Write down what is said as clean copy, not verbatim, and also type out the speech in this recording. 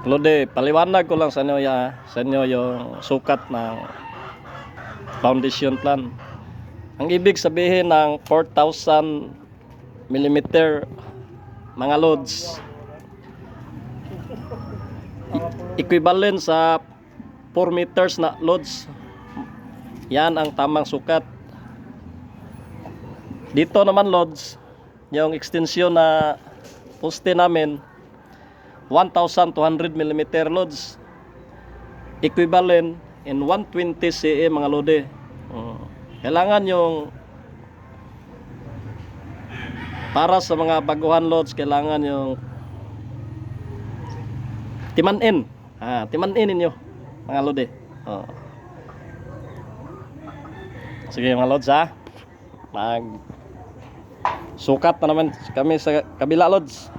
Lode, paliwanag ko lang sa inyo, sa inyo yung sukat ng foundation plan. Ang ibig sabihin ng 4,000 millimeter mga loads, equivalent sa 4 meters na loads. Yan ang tamang sukat. Dito naman loads, yung extension na poste namin 1,200 mm loads, equivalent in 120 cm mga lode. Kailangan yung para sa mga baguhan loads, kailangan yung timanin. Timanin ninyo mga lode. Sige mga loads, mag sukat na naman kami sa kabila loads.